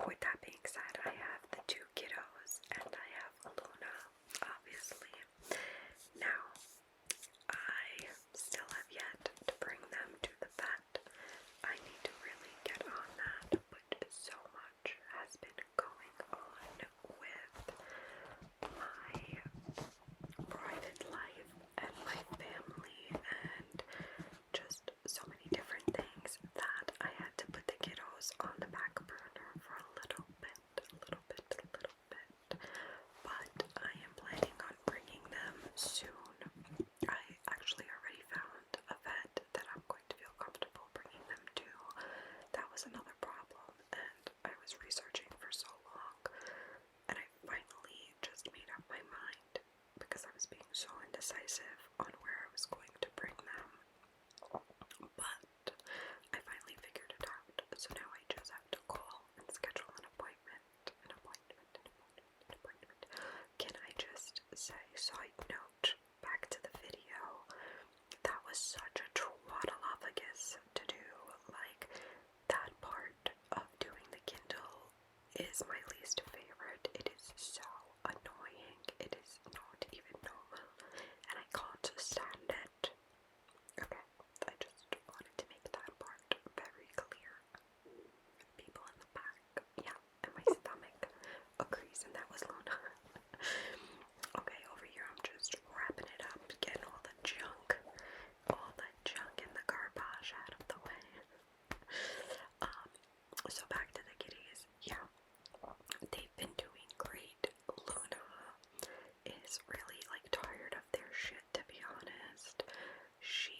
with that being said, I have the two kiddos and I have Luna, obviously. Now, I still have yet to bring them to the vet. I need to really get on that, but so much has been going on with my private life and my family and just so many different things that I had to put the kiddos on the back burner for a little bit. But I am planning on bringing them soon. I actually already found a vet that I'm going to feel comfortable bringing them to. That was another problem, and I was researching for so long, and I finally just made up my mind because I was being so indecisive on where I was going to bring them. But I finally figured it out, so now I just have to call and schedule an appointment. Can I just say, side note, back to the video, that was such a twaddleophagus to do. Like, that part of doing the Kindle is my least favorite. It is so annoying. It is not even normal, and I can't stand it. Okay, I just wanted to make that part very clear. People in the back, yeah, and my stomach agrees, and that was Luna. Okay, over here I'm just wrapping it up, getting all the junk and the garbage out of the way. So back to the kitties. Yeah, they've been doing great. Luna is really like tired of their shit, to be honest. She,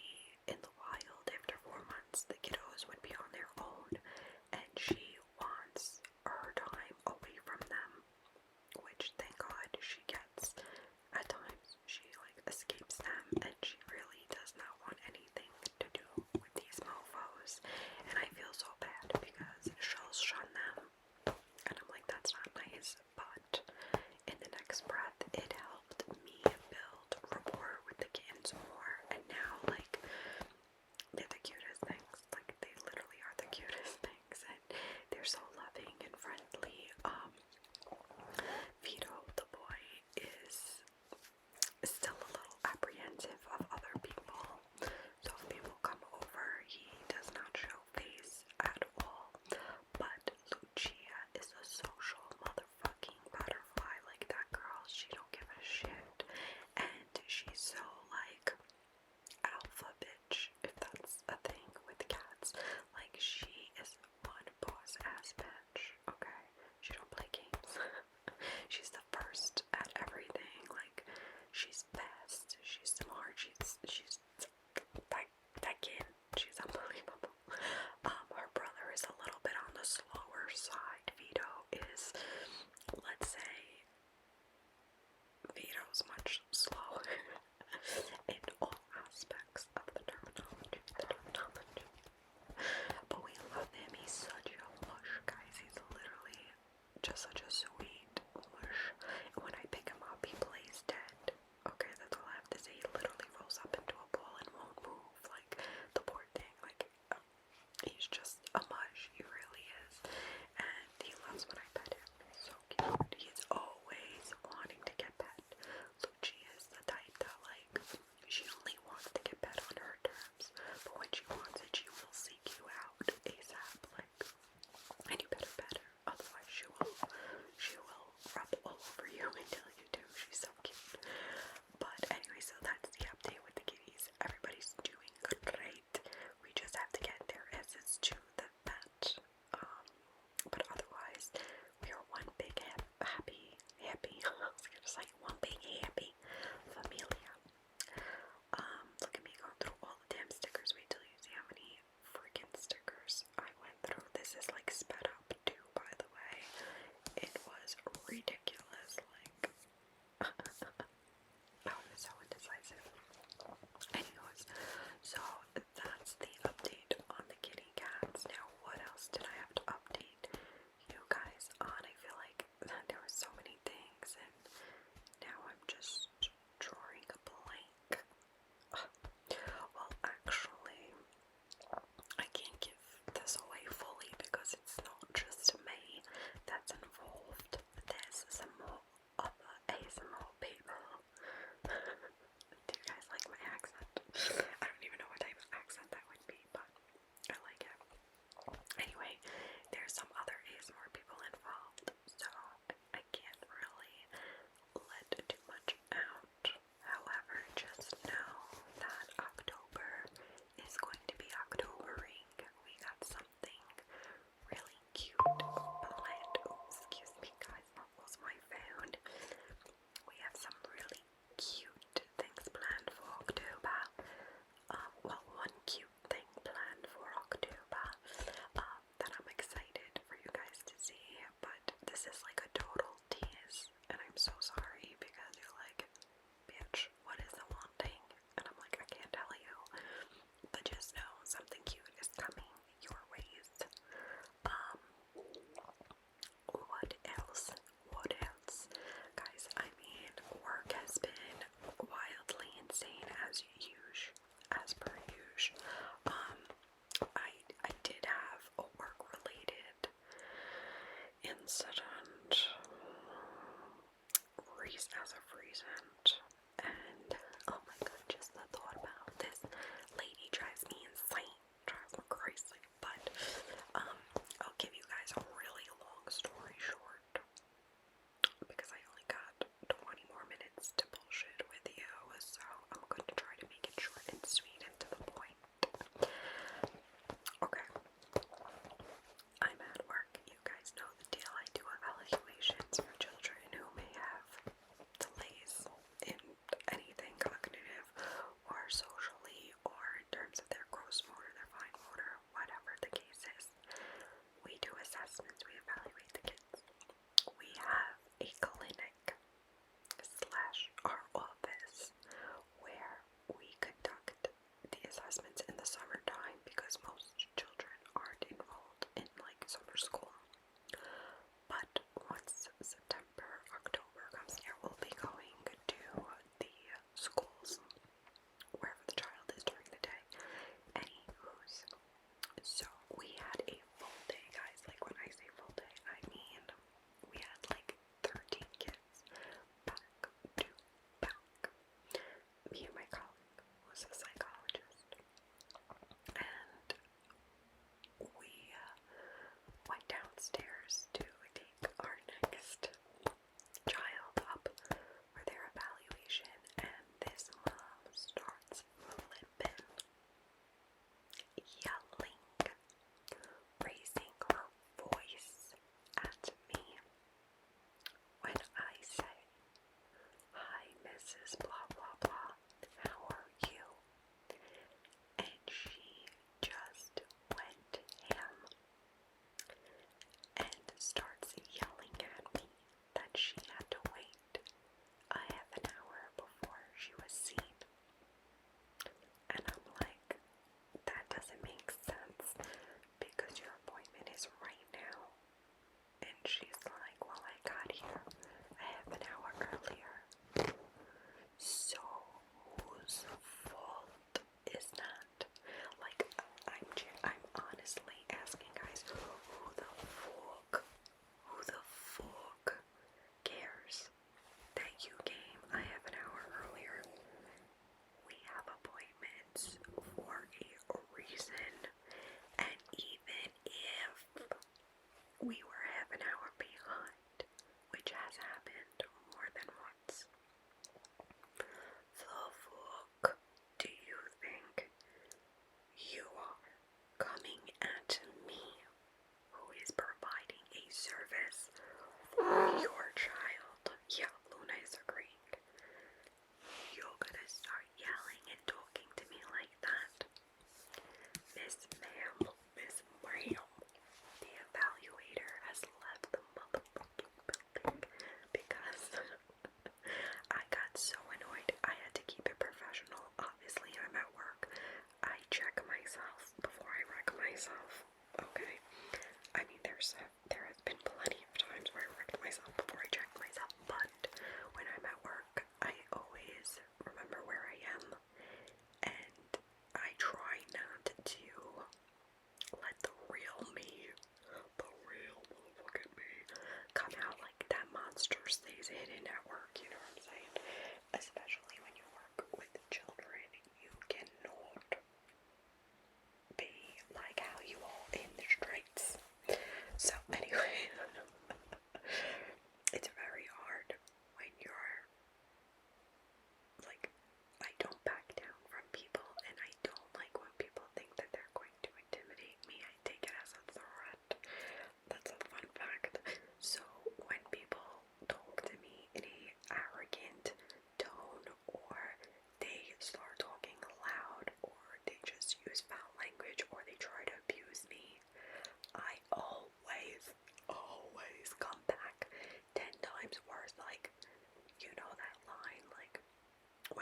in the wild, after 4 months, the kiddos would be on their own, and she wants her time away from them, which thank God she gets. At times, she like escapes them, and she really does not want anything to do with these mofos, and I feel so bad because she'll shun them, and I'm like, that's not nice. But in the next breath, it helped me build rapport with the kittens more, and now like they're the cutest things. Like, they literally are the cutest things, and they're so loving and friendly. Vito, the boy, is still a little apprehensive of other people, so if people come over, he does not show face at all. But Lucia is a social motherfucking butterfly. Like, that girl, she don't give a shit, and she's so like alpha bitch, if that's a thing with cats. Like, she is one boss ass bitch. Okay, she don't play games. She's the first at everything. Like, she's fast, she's smart, she's that kid, she's unbelievable. Her brother is a little bit on the slower side. Vito is, let's say, Vito's much slower in all aspects of the terminology. But we love him. He's such a lush, guys. He's literally just such a sweet lush. And when I pick him up, he plays dead. Okay, that's all I have to say. He literally rolls up into a ball and won't move. Like, the poor thing. Like, he's just a mush. He really is. And he loves when I pet him. He's so cute. He's always wanting to get pet. Lucci is the type that, like, she only wants to get pet on her terms, but when she wants it, she will seek you out ASAP. Like, and you better pet her, otherwise she will rub all over you until you do. She's so cute. But anyway, so that's the update with the kitties. Everybody's doing great. We just have to get their asses to the vet. But otherwise, we are one big happy, I was gonna say one big happy familia. Look at me going through all the damn stickers. Wait till you see how many freaking stickers I went through. This is like sped up too, by the way. It was ridiculous. Like, I was so indecisive. Anyways, so that's the update on the kitty cats. Now, what else did I have to update you guys on? I feel like there were so many things, and now I'm just drawing a blank. Well, actually, I can't give this away fully because it's not just me. this is like a total tease, and I'm so sorry because you're like, bitch, what is the one thing? And I'm like, I can't tell you, but just know something cute is coming your ways. What else? What else? Guys, I mean, work has been wildly insane as per usual. I did have a work-related incident as of recent, and oh my god, just the thought about this lady drives me insane, drives me crazy. But I'll give you guys a really long story short because I only got 20 more minutes to bullshit with you, so I'm going to try to make it short and sweet and to the point. Okay, I'm at work. You guys know the deal. I do evaluations for children who may have delays in anything cognitive or socially or in terms of their gross motor, their fine motor, whatever the case is. We do assessments, we evaluate the kids. We have a clinic / our office where we conduct the assessments in the summertime because most children aren't enrolled in like summer school. But once September, October comes here, we'll be going to the schools wherever the child is during the day. Anywho's, so we had a full day, guys. Like when I say full day, I mean we had like 13 kids back to back. Me and my colleague was a psychologist, and we went downstairs to take our next child up for their evaluation, and this mom starts flipping, yelling, raising her voice at me when I say, "Hi, Mrs. Blah blah blah, how are you?" And she just went ham and starts yelling at me that she had to wait a half an hour before she was seen. And I'm like, that doesn't make sense because your appointment is right now. And she's like, well, I got here a half an hour earlier. So whose fault is that? Like, I'm honestly asking, guys, who the fuck cares that you came a half an hour earlier? We have appointments for a reason, and even if we were half an hour behind, which has happened more than once, the fuck do you think you are coming at me, who is providing a service for your child? Yeah, Luna is agreeing. You're gonna start yelling and talking to me like that? Miss Ma'am, the evaluator has left the motherfucking building because I got so annoyed. I had to keep it professional. Obviously, I'm at work. I check myself before I wreck myself. Okay? I mean, there has been plenty of times where I wrecked myself before I checked myself, but when I'm at work, I always remember where I am, and I try not to let the real motherfucking me, come out. Like, that monster stays hidden at work, you know what I'm saying? Especially when you work with children, you cannot be like how you all in the streets. So anyway, it's very hard when you're like, I don't back down from people, and I don't like when people think that they're going to intimidate me. I take it as a threat. That's a fun fact. So when people talk to me in a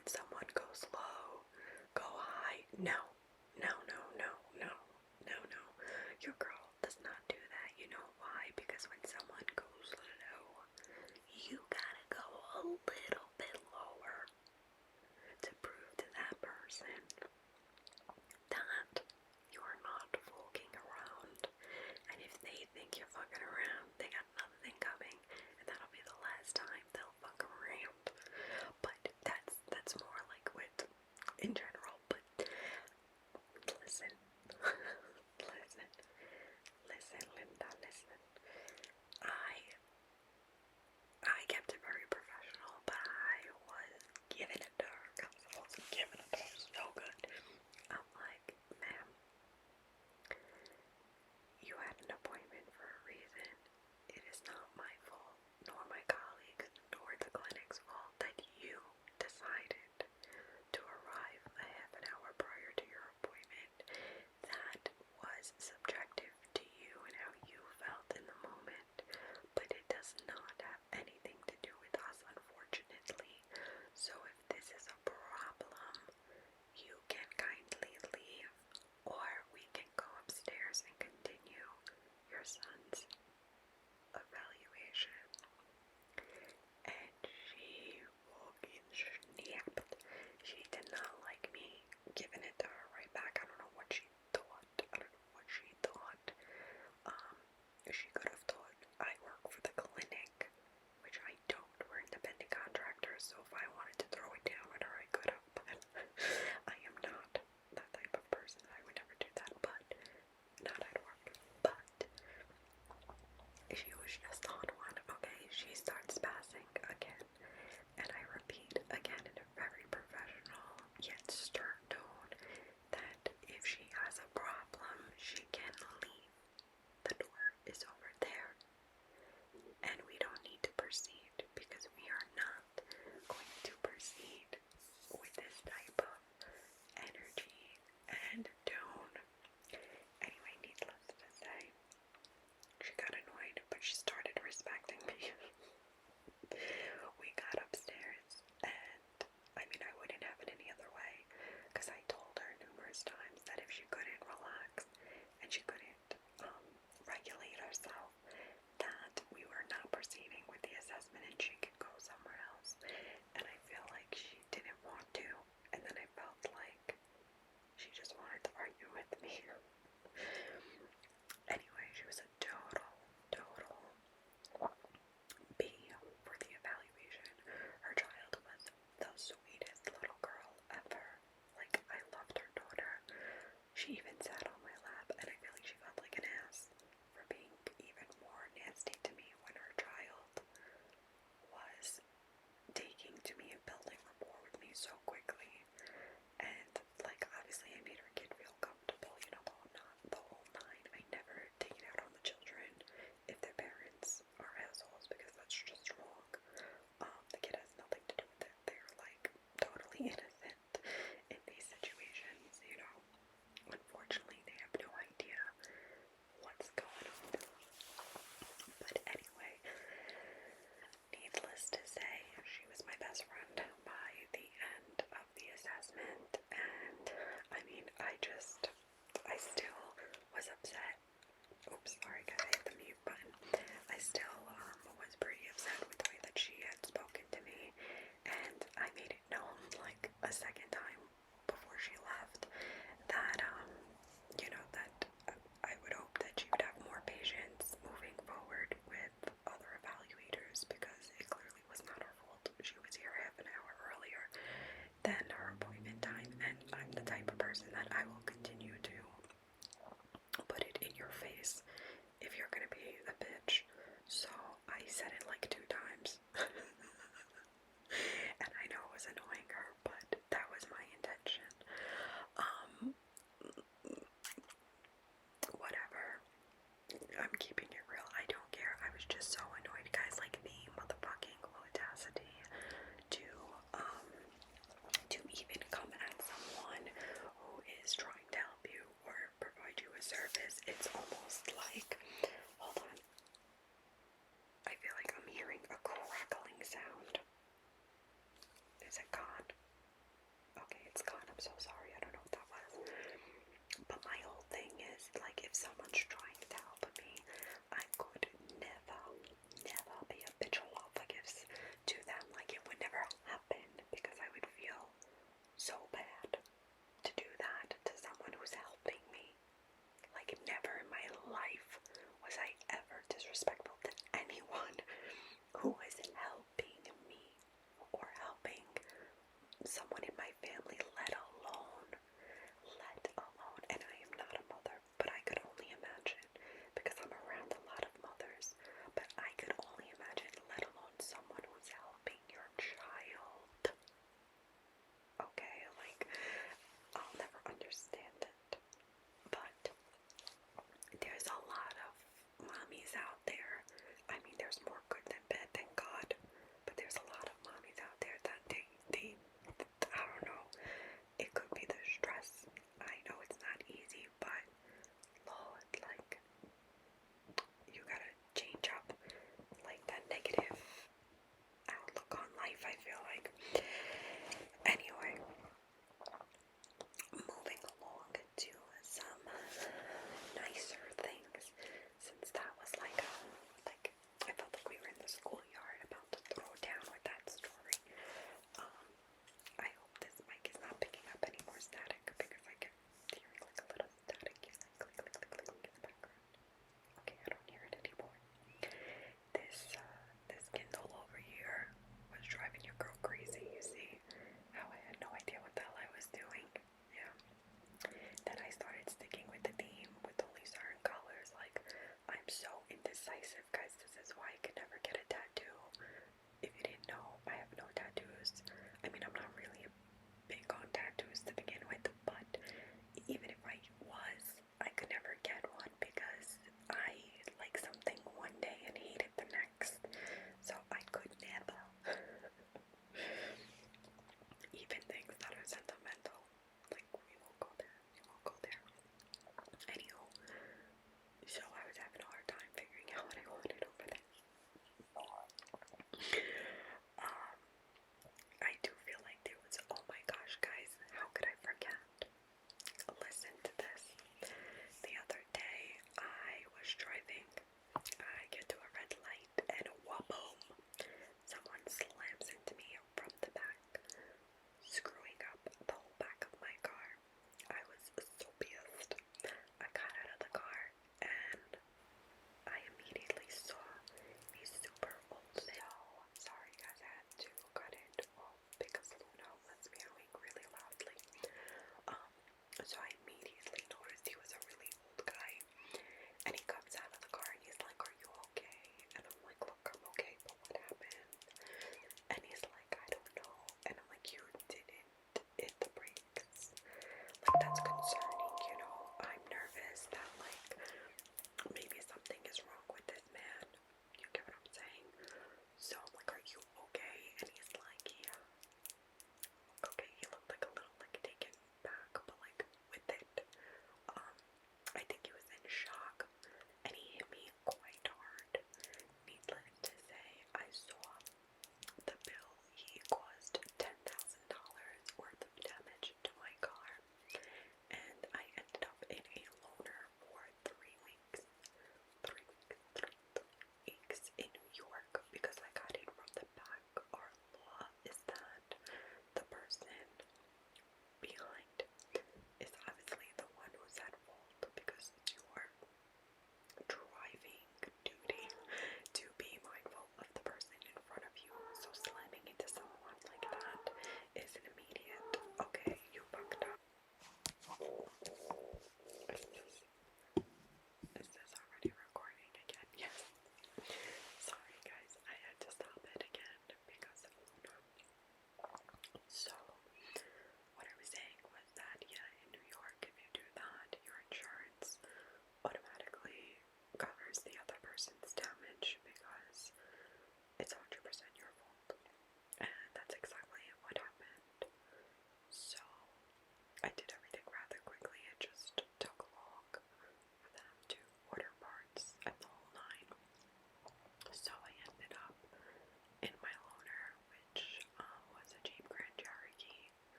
when someone goes low, go high. No, no, no, no, no, no, no. Your girl does not do that. You know why? Because when someone goes low, you gotta go a little bit lower to prove to that person that you're not fucking around. And if they think you're fucking around, they got another thing coming, and that'll be the last time they'll fuck around. But that's more like with in general. But listen, listen, Linda, listen. I kept it very professional, but I was giving it to her. I was giving it to her so good. I'm like, ma'am, you had an appointment for a reason. It is not my fault, nor my colleagues, nor the clinic's fault that you decided to arrive a half an hour prior to your appointment. That was subjective to you and how you felt in the moment, but it does not have anything to do with us, unfortunately. So if this is a problem, you can kindly leave, or we can go upstairs and continue your son's evaluation. And she fucking snapped. She did not like me giving it to her right back. I don't know what she thought. She could have thought I work for the clinic, which I don't. We're independent contractors, so if I wanted to throw it down at her, I could have, but I am not that type of person. I would never do that, but not at work. But she was just on one, okay? She starts passing again, and I repeat again in a very professional yet stern tone that if she has a problem, she can leave. The door is over there, and we don't need to proceed because we are not going to proceed with this type of energy and tone. Anyway, needless to say, she got annoyed, but she started respecting me. We got upstairs, and I mean, I wouldn't have it any other way, because I told her numerous times that if she couldn't relax and she couldn't regulate herself, that we were not proceeding with the assessment and she could go somewhere else. And I feel like she didn't want to, and then I felt like she just wanted to argue with me. Anyway, she was a total B for the evaluation. Her child was the sweetest little girl ever. Like, I loved her daughter. She even sat on my lap, and I feel like she felt like an ass for being even more nasty to me when her child was taking to me and building rapport with me so quickly. And, like, obviously I made her kid feel comfortable, you know, the whole nine. I never take it out on the children if their parents are assholes, because that's just wrong. The kid has nothing to do with it. They're, like, totally innocent in these situations, you know. Unfortunately, they have no idea what's going on. But anyway, needless to say, she was my best friend by the end of the assessment, and I mean, I still was upset. Oops, sorry guys, I hit the mute button. I still was pretty upset with the way that she had spoken to me, and I made it known like a second time before she left that you know, that I would hope that she would have more patience moving forward with other evaluators, because it clearly was not her fault. She was here half an hour earlier than her appointment time, and I'm the type of person that I will continue to put it in your face if you're gonna be a bitch. So I said it like 2 times. And I know it was annoying her, but that was my intention. Whatever. I'm keeping it real. I don't care. I was just so annoyed, guys. Like, the motherfucking audacity to even come at someone who is trying to help you or provide you a service. It's almost like, hold on. I feel like I'm hearing a crackling sound. Is it gone?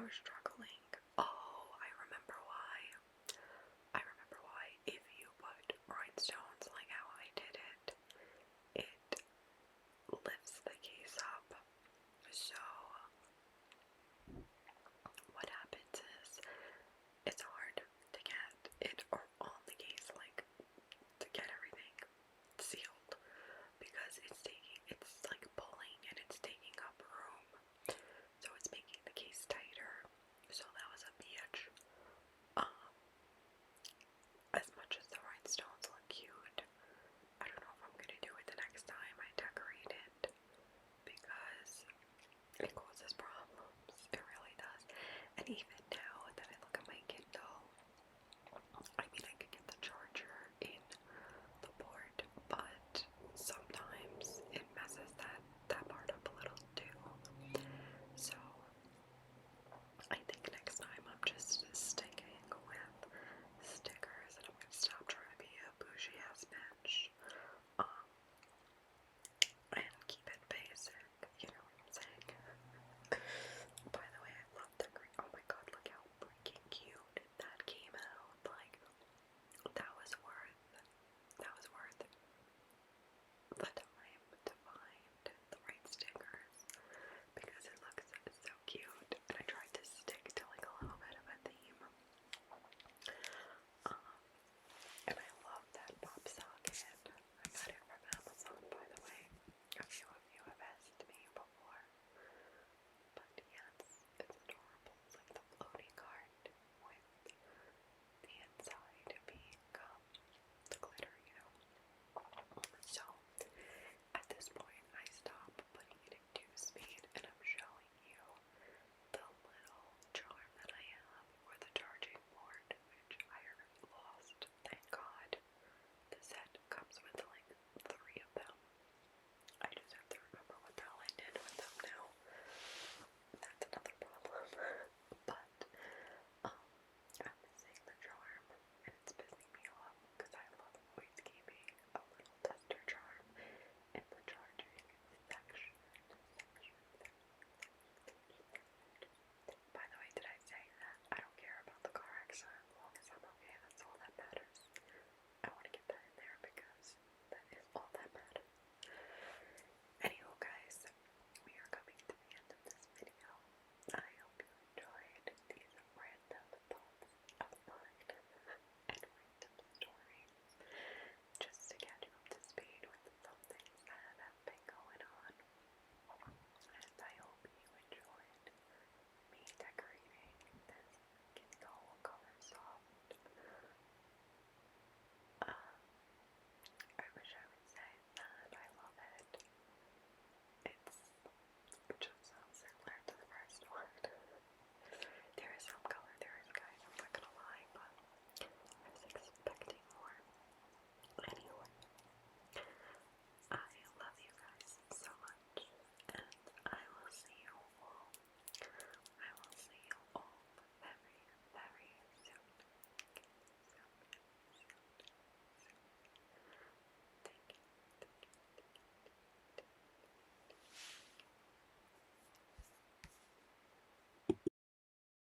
was